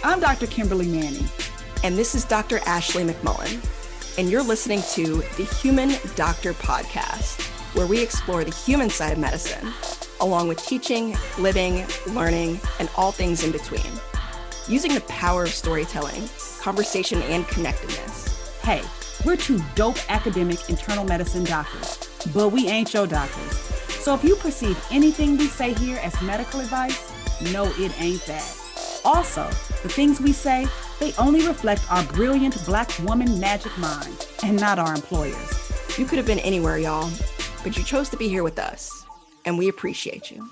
I'm Dr. Kimberly Manning. And this is Dr. Ashley McMullen. And you're listening to the Human Doctor Podcast, where we explore the human side of medicine, along with teaching, living, learning, and all things in between. Using the power of storytelling, conversation, and connectedness. Hey, we're two dope academic internal medicine doctors, but we ain't your doctors. So if you perceive anything we say here as medical advice, no, it ain't that. Also, the things we say, they only reflect our brilliant Black woman magic mind and not our employers. You could have been anywhere, y'all, but you chose to be here with us, and we appreciate you.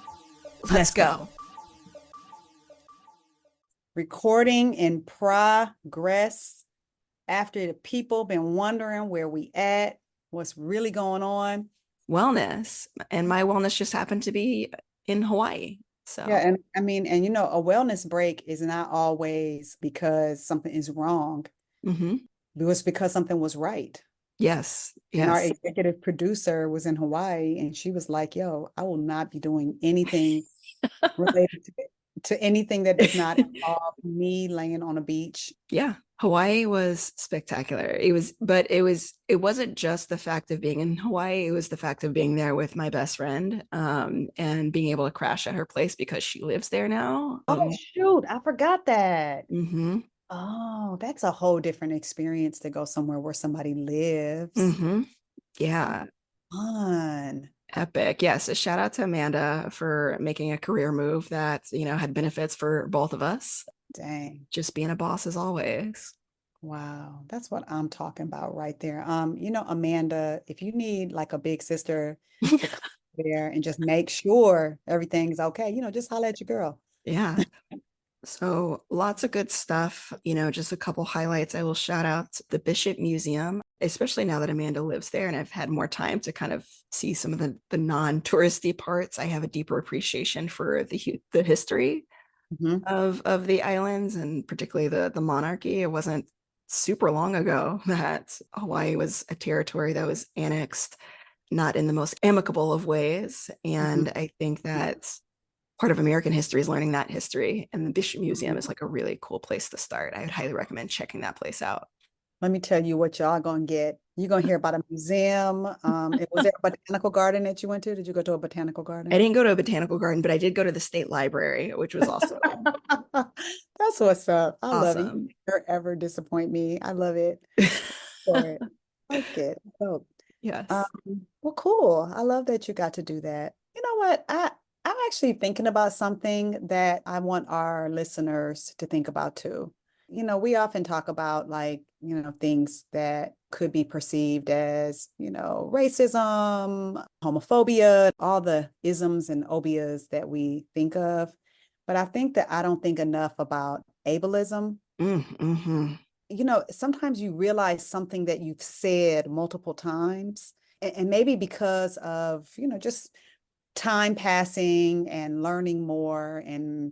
Let's go. Recording in progress. After the people been wondering where we at, what's really going on. Wellness. And my wellness just happened to be in Hawaii. So yeah, and I mean, and you know, a wellness break is not always because something is wrong. Mm-hmm. It was because something was right. Yes. And our executive producer was in Hawaii, and she was like, yo, I will not be doing anything related to anything that does not involve me laying on a beach. Yeah. Hawaii was spectacular. It wasn't just the fact of being in Hawaii. It was the fact of being there with my best friend, and being able to crash at her place because she lives there now. Oh, shoot. I forgot that. Mm-hmm. Oh, that's a whole different experience to go somewhere where somebody lives. Mm-hmm. Yeah. Fun. Epic. Yes. A shout out to Amanda for making a career move that, had benefits for both of us. Dang. Just being a boss as always. Wow. That's what I'm talking about right there. Amanda, if you need like a big sister to come there and just make sure everything's okay, just holler at your girl. Yeah. So lots of good stuff, just a couple highlights. I will shout out the Bishop Museum, especially now that Amanda lives there and I've had more time to kind of see some of the non-touristy parts. I have a deeper appreciation for the history of the islands, and particularly the monarchy. It wasn't super long ago that Hawaii was a territory that was annexed, not in the most amicable of ways. And I think that part of American history is learning that history, and the Bishop Museum is like a really cool place to start. I would highly recommend checking that place out. Let me tell you what y'all gonna get. You're gonna hear about a museum. Was there a botanical garden that you went to? Did you go to a botanical garden? I didn't go to a botanical garden, but I did go to the state library, which was also that's what's up. I love it. awesome. You never ever disappoint me. I love it. For it. Like it. Oh, yes. well, cool. I love that you got to do that. You know what? I'm actually thinking about something that I want our listeners to think about too. We often talk about things that could be perceived as, racism, homophobia, all the isms and obias that we think of. But I think that I don't think enough about ableism. Mm-hmm. Sometimes you realize something that you've said multiple times, and maybe because of, just time passing and learning more and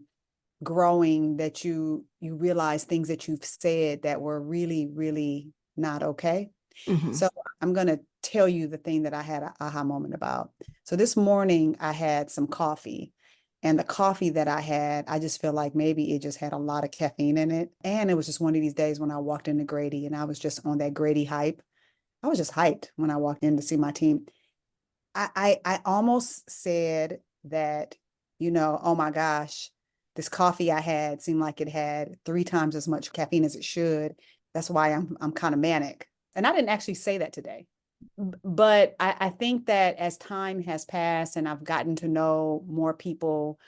growing, that you realize things that you've said that were really, really not okay. Mm-hmm. So I'm going to tell you the thing that I had an aha moment about. So this morning I had some coffee, and the coffee that I had, I just feel like maybe it just had a lot of caffeine in it. And it was just one of these days when I walked into Grady and I was just on that Grady hype. I was just hyped when I walked in to see my team. I almost said that, oh my gosh, this coffee I had seemed like it had 3 times as much caffeine as it should. That's why I'm kind of manic. And I didn't actually say that today. But I think that as time has passed and I've gotten to know more people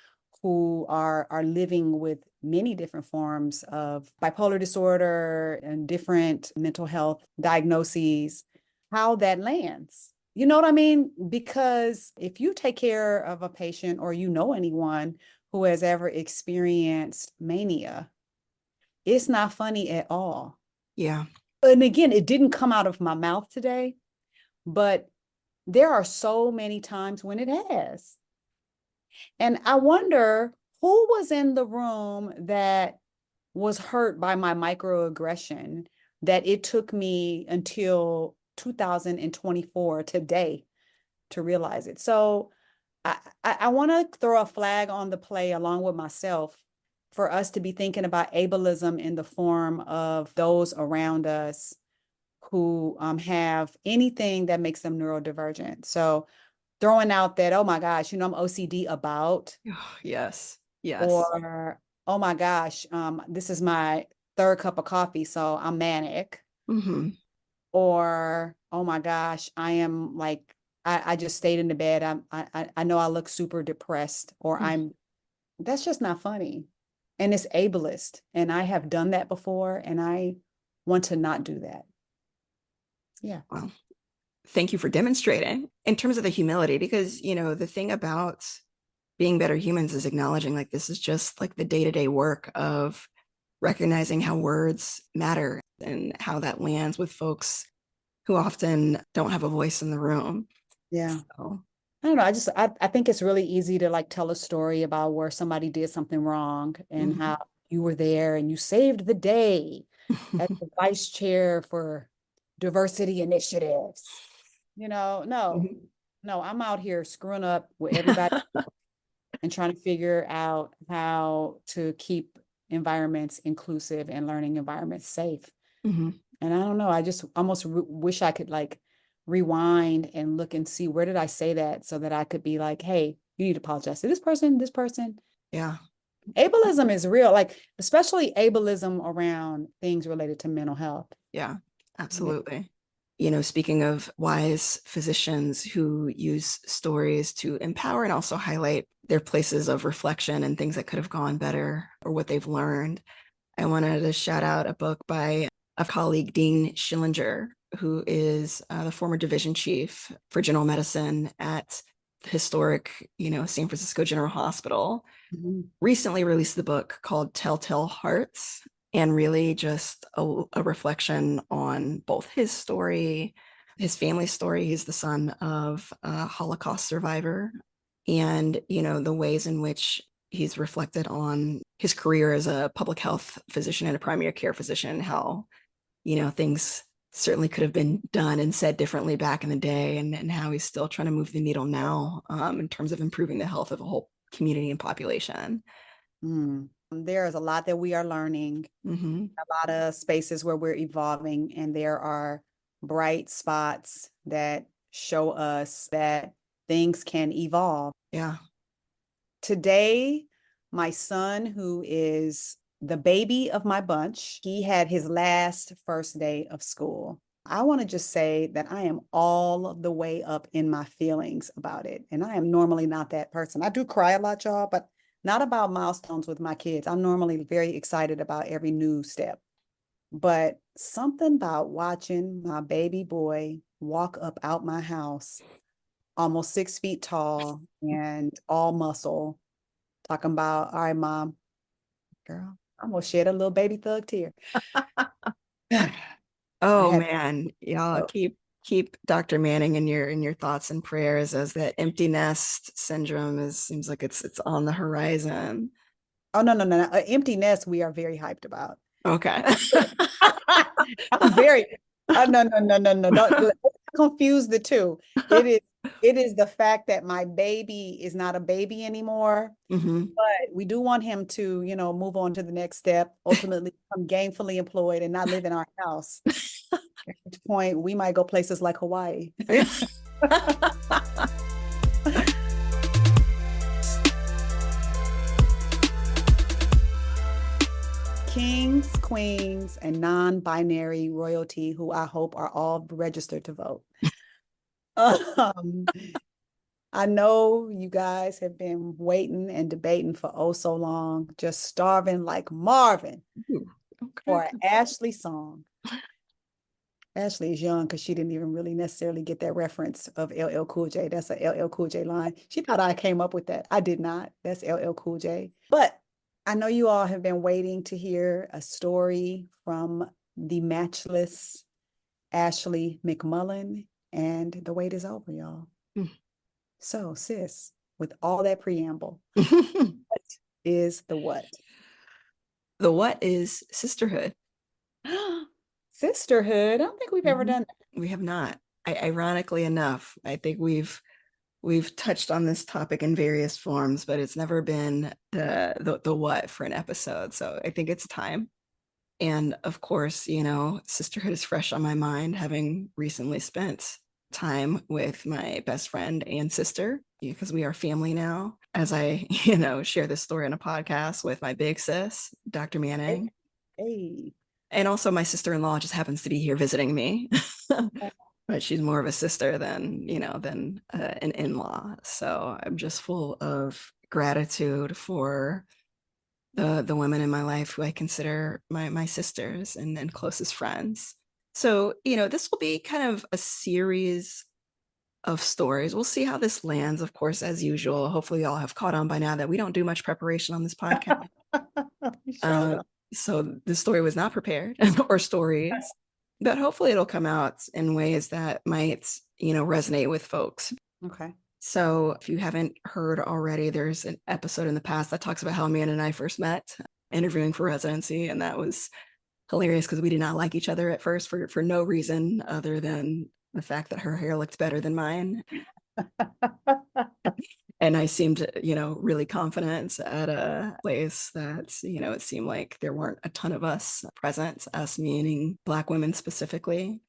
who are living with many different forms of bipolar disorder and different mental health diagnoses, how that lands. You know what I mean? Because if you take care of a patient or anyone who has ever experienced mania, it's not funny at all. Yeah. And again, it didn't come out of my mouth today, but there are so many times when it has. And I wonder who was in the room that was hurt by my microaggression, that it took me until 2024 today to realize it. So I want to throw a flag on the play along with myself for us to be thinking about ableism in the form of those around us who have anything that makes them neurodivergent. So throwing out that, oh my gosh, I'm OCD about, Oh, yes. Yes. or oh my gosh, this is my third cup of coffee, so I'm manic, Mm-hmm. or oh my gosh, I am like, I just stayed in the bed. I know I look super depressed, or that's just not funny. And it's ableist. And I have done that before, and I want to not do that. Yeah. Well, thank you for demonstrating in terms of the humility, because, the thing about being better humans is acknowledging like this is just like the day-to-day work of recognizing how words matter and how that lands with folks who often don't have a voice in the room. Yeah. So, I don't know. I think it's really easy to like tell a story about where somebody did something wrong and mhm. how you were there and you saved the day as the vice chair for diversity initiatives. No, Mhm. no, I'm out here screwing up with everybody and trying to figure out how to keep environments inclusive and learning environments safe. Mhm. And I don't know, I just almost wish I could like rewind and look and see where did I say that so that I could be like, hey, you need to apologize to this person, this person. Yeah. Ableism is real, like especially ableism around things related to mental health. Yeah, absolutely. Speaking of wise physicians who use stories to empower and also highlight their places of reflection and things that could have gone better or what they've learned, I wanted to shout out a book by a colleague, Dean Schillinger, who is the former division chief for general medicine at the historic, San Francisco General Hospital. Mhm. Recently released the book called Telltale Hearts, and really just a reflection on both his story, his family story. He's the son of a Holocaust survivor, and the ways in which he's reflected on his career as a public health physician and a primary care physician, how things certainly could have been done and said differently back in the day, and how he's still trying to move the needle now, in terms of improving the health of a whole community and population. There is a lot that we are learning, Mm-hmm. a lot of spaces where we're evolving, and there are bright spots that show us that things can evolve. Yeah. Today, my son, who is the baby of my bunch, he had his last first day of school. I want to just say that I am all the way up in my feelings about it. And I am normally not that person. I do cry a lot, y'all, but not about milestones with my kids. I'm normally very excited about every new step. But something about watching my baby boy walk up out my house, almost 6 feet tall and all muscle, talking about, all right, mom, girl, I'm gonna shed a little baby thug tear. I Oh had, man, y'all oh, keep Dr. Manning in your thoughts and prayers, as that empty nest syndrome seems like it's on the horizon. oh no, no, no, no. An empty nest we are very hyped about. Okay. I'm very, oh no, no, no, no, no. Don't let's not confuse the two. It is it is the fact that my baby is not a baby anymore. Hmm. But we do want him to, move on to the next step, ultimately become gainfully employed and not live in our house. At which point we might go places like Hawaii. Kings, queens, and non-binary royalty who I hope are all registered to vote. Um, I know you guys have been waiting and debating for oh so long, just starving like Marvin Ooh, okay. for an Ashley song. Ashley is young because she didn't even really necessarily get that reference of LL Cool J. That's a LL Cool J line. She thought I came up with that. I did not. That's LL Cool J. But I know you all have been waiting to hear a story from the matchless Ashley McMullen, and the wait is over, y'all. So, sis, with all that preamble, what is the what? The what is sisterhood? Sisterhood. I don't think we've ever Mhm. done that. We have not. Ironically enough, I think we've we've touched on this topic in various forms, but it's never been the what for an episode. So I think it's time. And of course, sisterhood is fresh on my mind, having recently spent time with my best friend and sister because we are family now. As I, share this story in a podcast with my big sis, Dr. Hey, Manning. hey. And also my sister-in-law just happens to be here visiting me. But she's more of a sister than an in-law. So I'm just full of gratitude for the women in my life who I consider my sisters and closest friends. So, this will be kind of a series of stories. We'll see how this lands, of course, as usual. Hopefully, y'all have caught on by now that we don't do much preparation on this podcast. Shout Uh, out. so the story was not prepared or stories, but hopefully it'll come out in ways that might, resonate with folks. Okay. So if you haven't heard already, there's an episode in the past that talks about how Amanda and I first met interviewing for residency. And that was hilarious because we did not like each other at first for no reason other than the fact that her hair looked better than mine. And I seemed, really confident at a place that, it seemed like there weren't a ton of us present, us meaning Black women specifically.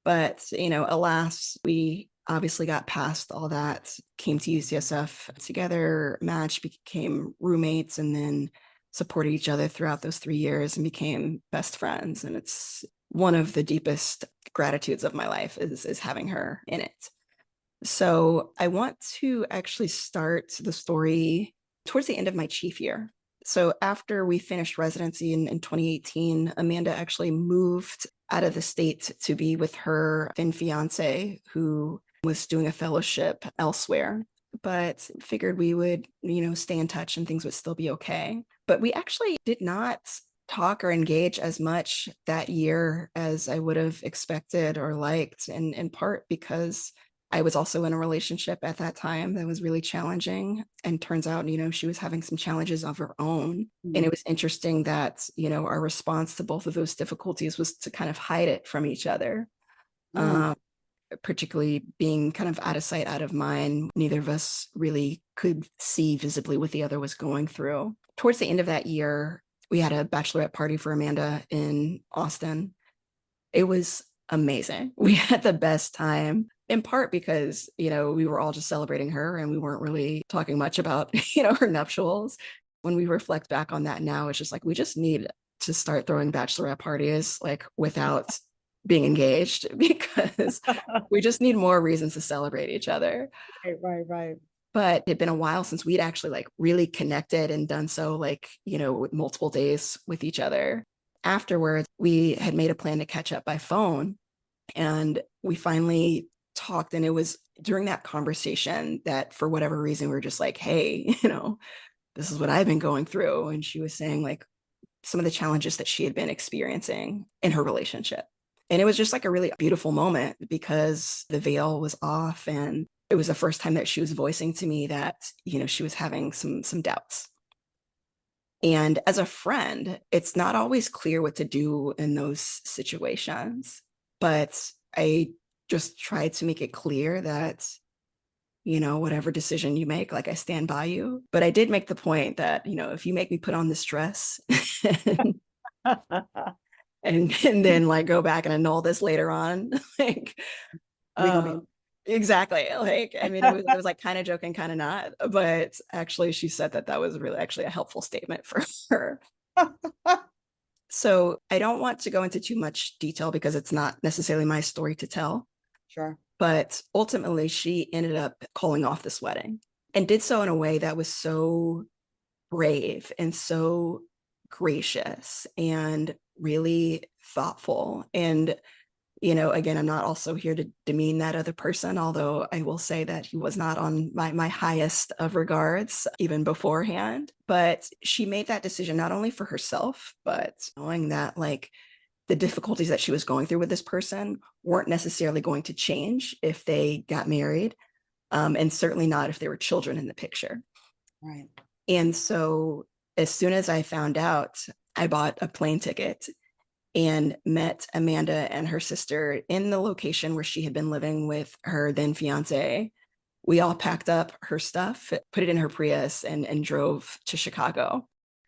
But, alas, we obviously got past all that, came to UCSF together, matched, became roommates, and then supported each other throughout those 3 years and became best friends. And it's one of the deepest gratitudes of my life is having her in it. So I want to actually start the story towards the end of my chief year. So after we finished residency in 2018, Amanda actually moved out of the state to be with her then fiance, who was doing a fellowship elsewhere, but figured we would, stay in touch and things would still be okay. But we actually did not talk or engage as much that year as I would have expected or liked, and in part because I was also in a relationship at that time that was really challenging. And turns out, she was having some challenges of her own. And it was interesting that, our response to both of those difficulties was to kind of hide it from each other. Mm. Particularly being kind of out of sight, out of mind. Neither of us really could see visibly what the other was going through. Towards the end of that year, we had a bachelorette party for Amanda in Austin. It was amazing. We had the best time, in part because, we were all just celebrating her and we weren't really talking much about, her nuptials. When we reflect back on that now, it's just like, we just need to start throwing bachelorette parties like without being engaged because we just need more reasons to celebrate each other. Right, right, right. But it had been a while since we'd actually like really connected and done so like, with multiple days with each other. Afterwards, we had made a plan to catch up by phone and we finally talked. And it was during that conversation that for whatever reason, we were just like, hey, this is what I've been going through. And she was saying like some of the challenges that she had been experiencing in her relationship. And it was just like a really beautiful moment because the veil was off and it was the first time that she was voicing to me that, she was having some doubts. And as a friend, it's not always clear what to do in those situations, but I just try to make it clear that, whatever decision you make, like I stand by you. But I did make the point that, if you make me put on this dress and then like go back and annul this later on, like, We gonna exactly. Like, I mean, it was like kind of joking, kind of not, but actually she said that was really actually a helpful statement for her. be So I don't want to go into too much detail because it's not necessarily my story to tell, sure. but ultimately she ended up calling off this wedding and did so in a way that was so brave and so gracious and really thoughtful. And again, I'm not also here to demean that other person, although I will say that he was not on my highest of regards even beforehand. But she made that decision not only for herself, but knowing that like the difficulties that she was going through with this person weren't necessarily going to change if they got married, and certainly not if there were children in the picture. Right. And so as soon as I found out, I bought a plane ticket and met Amanda and her sister in the location where she had been living with her then fiance We all packed up her stuff, put it in her Prius, and drove to Chicago,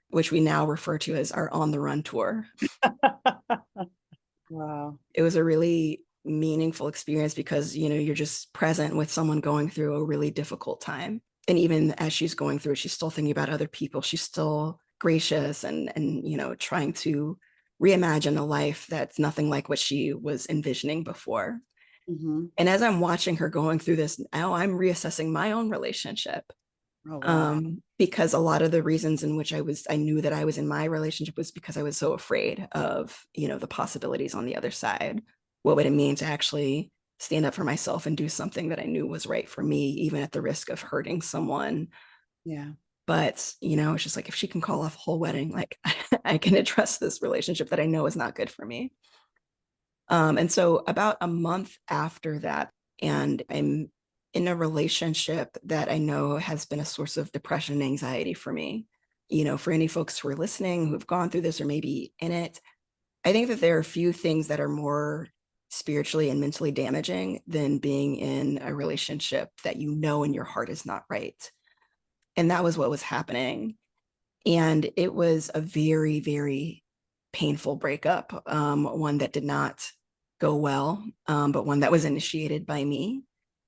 which we now refer to as our On the Run tour. Wow. It was a really meaningful experience because, you're just present with someone going through a really difficult time. And even as she's going through it, she's still thinking about other people. She's still gracious and trying to reimagine a life that's nothing like what she was envisioning before. Hmm. And as I'm watching her going through this, now I'm reassessing my own relationship. Oh, wow. Because a lot of the reasons in which I knew that I was in my relationship was because I was so afraid of, the possibilities on the other side. What would it mean to actually stand up for myself and do something that I knew was right for me, even at the risk of hurting someone? Yeah. But, it's just like, if she can call off a whole wedding, like I can address this relationship that I know is not good for me. And so about a month after that, and I'm in a relationship that I know has been a source of depression and anxiety for me. For any folks who are listening who've gone through this or maybe in it, I think that there are a few things that are more spiritually and mentally damaging than being in a relationship that in your heart is not right. And that was what was happening. And it was a very, very painful breakup, one that did not go well, but one that was initiated by me.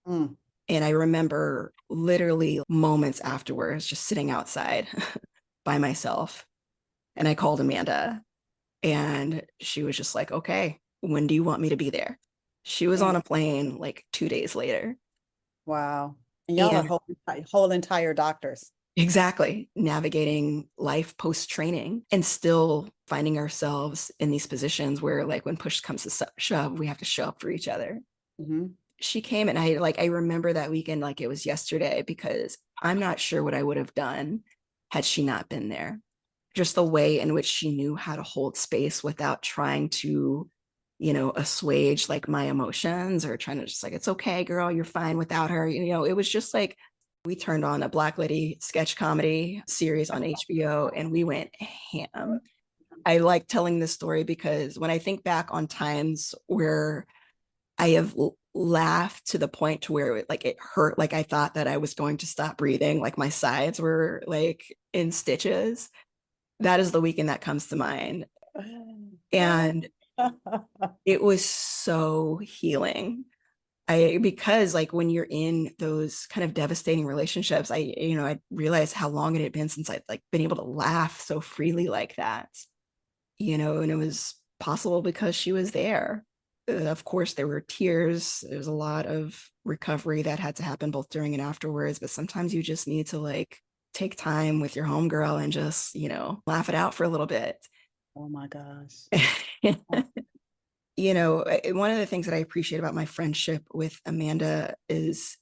Mm. And I remember literally moments afterwards just sitting outside by myself. And I called Amanda, and she was just like, okay, when do you want me to be there? She was on Man. a plane like 2 days later. Wow. And y'all are And whole entire doctors. exactly, navigating life post training and still finding ourselves in these positions where, like, when push comes to shove, we have to show up for each other. Hmm. She came, and I remember that weekend like it was yesterday, because I'm not sure what I would have done had she not been there. Just the way in which she knew how to hold space without trying to, assuage like my emotions, or trying to just like, it's okay, girl, you're fine without her. It was just like we turned on a Black Lady sketch comedy series on HBO and we went ham. I like telling this story because when I think back on times where I have laughed to the point to where it hurt, like I thought that I was going to stop breathing, like my sides were like in stitches. That is the weekend that comes to mind. And it was so healing. Because like when you're in those kind of devastating relationships, I realized how long it had been since I'd like been able to laugh so freely like that, and it was possible because she was there. Of course, there were tears. There was a lot of recovery that had to happen both during and afterwards. But sometimes you just need to like take time with your homegirl and just, laugh it out for a little bit. Oh my gosh. One of the things that I appreciate about my friendship with Amanda is,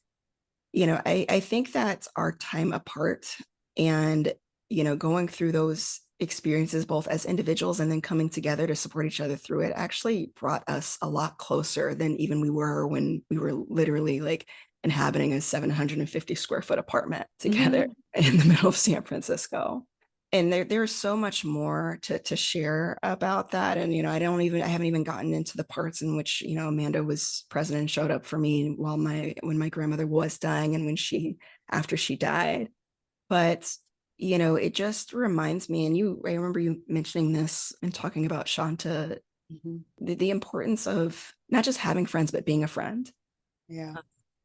I think that our time apart and, going through those experiences, both as individuals and then coming together to support each other through it, actually brought us a lot closer than even we were when we were literally like inhabiting a 750 square foot apartment together Hmm. in the middle of San Francisco. And there's so much more to share about that. And, I haven't even gotten into the parts in which, Amanda was present and showed up for me when my grandmother was dying and after she died. But, it just reminds me, and I remember you mentioning this and talking about Shanta, Hmm. the importance of not just having friends, but being a friend. Yeah.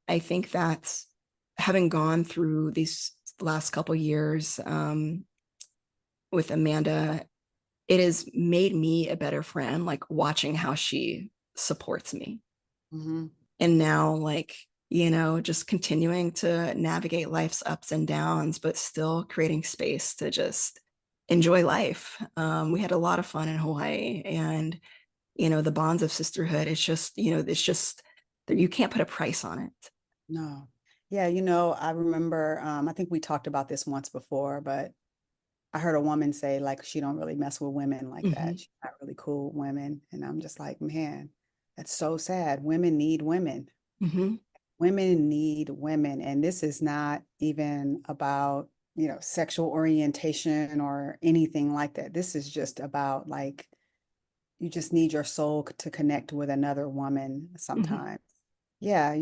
I think that having gone through these last couple years, with Amanda, it has made me a better friend, like watching how she supports me. Hmm. And now, like, just continuing to navigate life's ups and downs, but still creating space to just enjoy life. We had a lot of fun in Hawaii, and, the bonds of sisterhood, it's just that you can't put a price on it. No. Yeah, I remember, I think we talked about this once before, but I heard a woman say like she don't really mess with women like that. Mm-hmm. She's not really cool with women. And I'm just like, man, that's so sad. Women need women. Mm-hmm. Women need women. And this is not even about, sexual orientation or anything like that. This is just about like you just need your soul to connect with another woman Mm-hmm. sometimes. Yeah,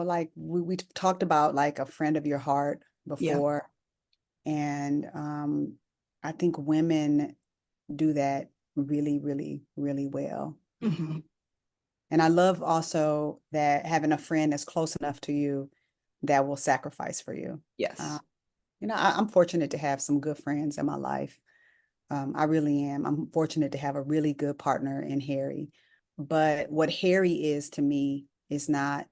like we talked about like a friend of your heart Yeah. before, and I think women do that really, really, really well. Hmm. And I love also that having a friend that's close enough to you that will sacrifice for you. Uh, Yes. I'm fortunate to have some good friends in my life. I really am. I'm fortunate to have a really good partner in Harry. But what Harry is to me is not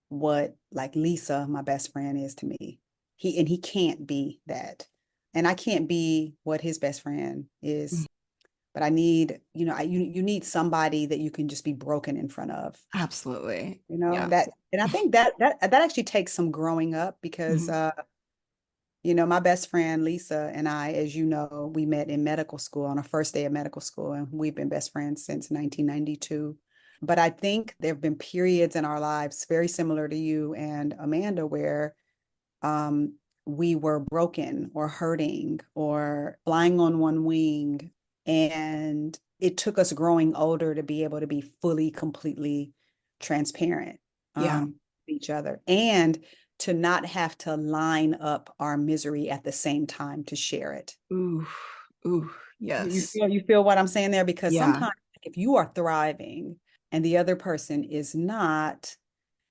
what like Lisa, my best friend, is to me. He can't be that. And I can't be what his best friend Mm. is. But I need, you need somebody that you can just be broken in front of. Absolutely. Yeah. That, and I think that actually takes some growing up because Hmm. my best friend Lisa and I, as you know, we met in medical school on our first day of medical school, and we've been best friends since 1992. But I think there have been periods in our lives very similar to you and Amanda where um, we were broken or hurting or flying on one wing. And it took us growing older to be able to be fully, completely transparent Yeah. with each other and to not have to line up our misery at the same time to share it. Ooh. Ooh. You Yes. feel you feel what I'm saying there? Because Yeah. sometimes if you are thriving and the other person is not,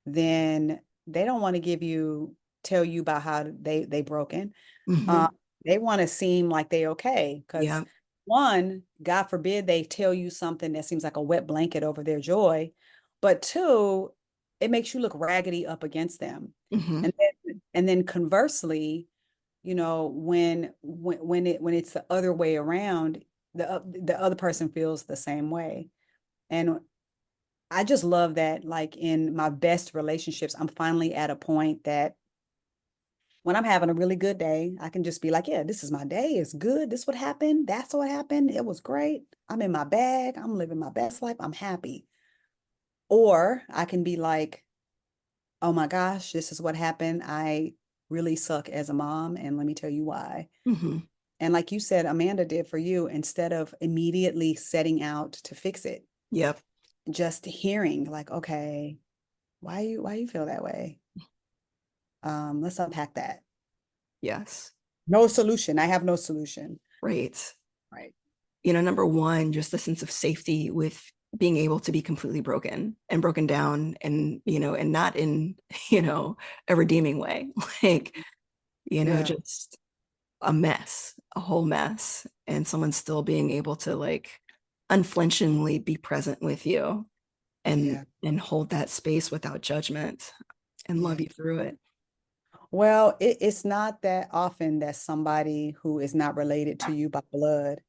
then they don't want to tell you about how they broken. Uh, Hmm. they want to seem like they okay because Yeah. one, God forbid they tell you something that seems like a wet blanket over their joy, but two, it makes you look raggedy up against them. Hmm. And then conversely, when it's the other way around, the other person feels the same way. And I just love that, like in my best relationships, I'm finally at a point that when I'm having a really good day, I can just be like, yeah, this is my day. It's good. This what happened. That's what happened. It was great. I'm in my bag. I'm living my best life. I'm happy. Or I can be like, oh my gosh, this is what happened. I really suck as a mom. And let me tell you why. Hmm. And like you said, Amanda did for you, instead of immediately setting out to fix it, Yep. just hearing like, okay, why you feel that way? Let's unpack that. Yes. No solution. I have no solution. Right. Right. Number one, just the sense of safety with being able to be completely broken and broken down and, and not in, a redeeming way, like, Yeah. just a mess, a whole mess, and someone still being able to like unflinchingly be present with you and Yeah. hold that space without judgment and Yeah. love you through it. Well, it's not that often that somebody who is not related to you by blood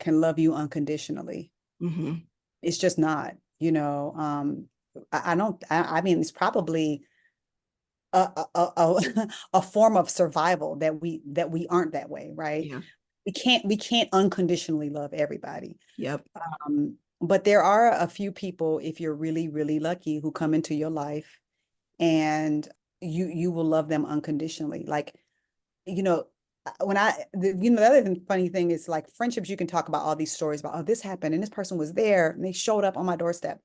can love you unconditionally. Hmm. It's just not, I don't, I mean, it's probably a form of survival that we aren't that way, right? Yeah. We can't unconditionally love everybody. Yep. But there are a few people, if you're really, really lucky, who come into your life and you will love them unconditionally. Like, you know, the other funny thing is like friendships, you can talk about all these stories about, oh, this happened and this person was there and they showed up on my doorstep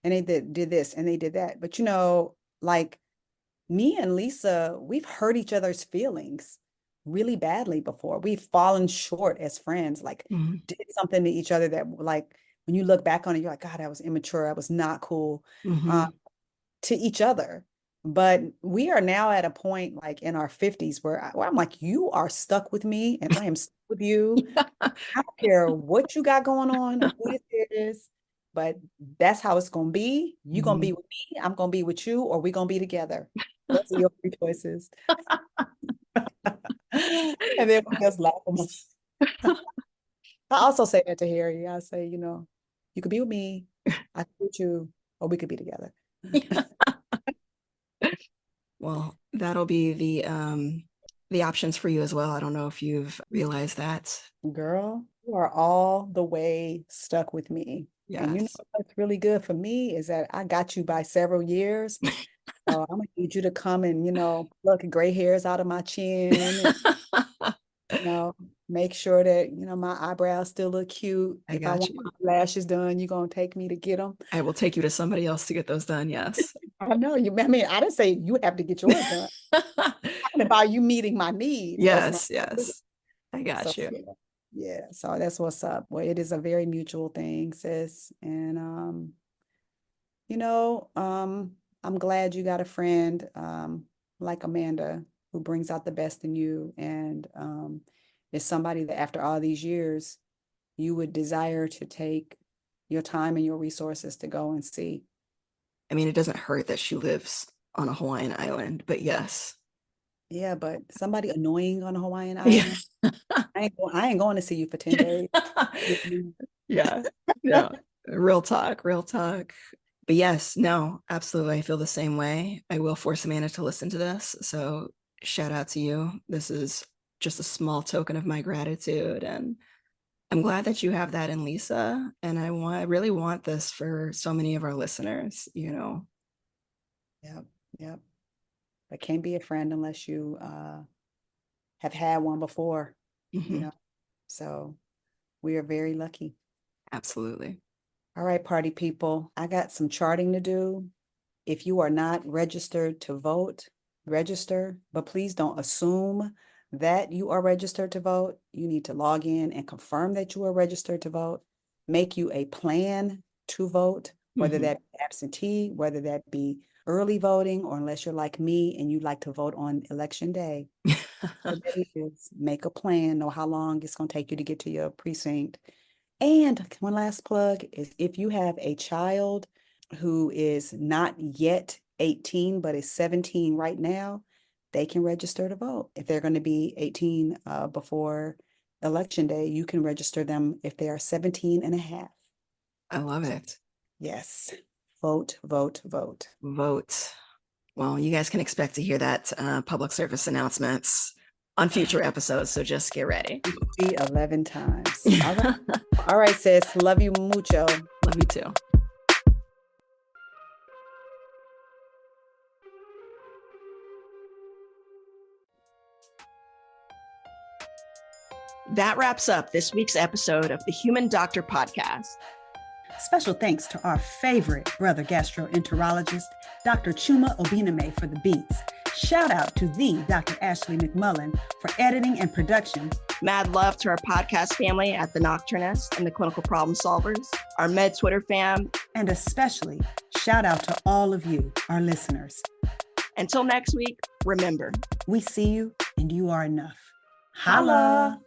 and they did this and they did that. But like me and Lisa, we've hurt each other's feelings really badly before. We've fallen short as friends, like Hmm. did something to each other that like when you look back on it, you're like, God, I was immature. I was not cool uh, Hmm. to each other. But we are now at a point like in our 50s where I'm like, you are stuck with me and I am stuck with you. I don't care what you got going on or who this is, but that's how it's gonna be. You're gonna be Hmm. with me, I'm gonna be with you, or we're gonna be together. Those are your three choices. And then we just laugh. I also say that to Harry. I say, you could be with me, I could be with you, or we could be together. Well, that'll be the options for you as well. I don't know if you've realized that. Girl, you are all the way stuck with me. And Yes. what's really good for me is that I got you by several years. So I'm gonna need you to come and, pluck gray hairs out of my chin and, you know, make sure that, my eyebrows still look cute. I If I got want you. my lashes done, you're gonna take me to get them. I will take you to somebody else to get those done. Yes. I know you. I mean, I didn't say you have to get yours done. I'm talking about you meeting my needs as my Yes, yes. I so got you. yeah. Yeah. So that's what's up. Well, it is a very mutual thing, sis. And you know, I'm glad you got a friend like Amanda who brings out the best in you and is somebody that after all these years you would desire to take your time and your resources to go and see. I mean, it doesn't hurt that she lives on a Hawaiian island, but yes. Yeah, but somebody annoying on a Hawaiian Yeah. island, I ain't going to see you for 10 days. Yeah. Yeah. Real talk, real talk. But yes, no, absolutely. I feel the same way. I will force Amanda to listen to this. So shout out to you. This is just a small token of my gratitude. And I'm glad that you have that in Lisa. And I really want this for so many of our listeners, you know. Yep, yep. But can't be a friend unless you have had one before, you Mhm. know. So we are very lucky. Absolutely. All right, party people, I got some charting to do. If you are not registered to vote, register, but please don't assume that you are registered to vote. You need to log in and confirm that you are registered to vote. Make you a plan to vote, whether Mhm. that be absentee, whether that be early voting, or unless you're like me and you like to vote on election day. Whatever it is, make a plan, know how long it's going to take you to get to your precinct. And one last plug is if you have a child who is not yet 18, but is 17 right now, they can register to vote. If they're going to be 18 before election day, you can register them if they are 17 and a half. I love it. Yes. Vote, vote, vote. Vote. Well, you guys can expect to hear that public service announcements on future episodes. So just get ready. 11 times. All right. All right, sis. Love you mucho. Love you too. That wraps up this week's episode of the Human Doctor Podcast. Special thanks to our favorite brother gastroenterologist, Dr. Chuma Obiname, for the beats. Shout out to the Dr. Ashley McMullen for editing and production. Mad love to our podcast family at The Nocturnist and the Clinical Problem Solvers, our Med Twitter fam. And especially shout out to all of you, our listeners. Until next week, remember, we see you and you are enough. Holla!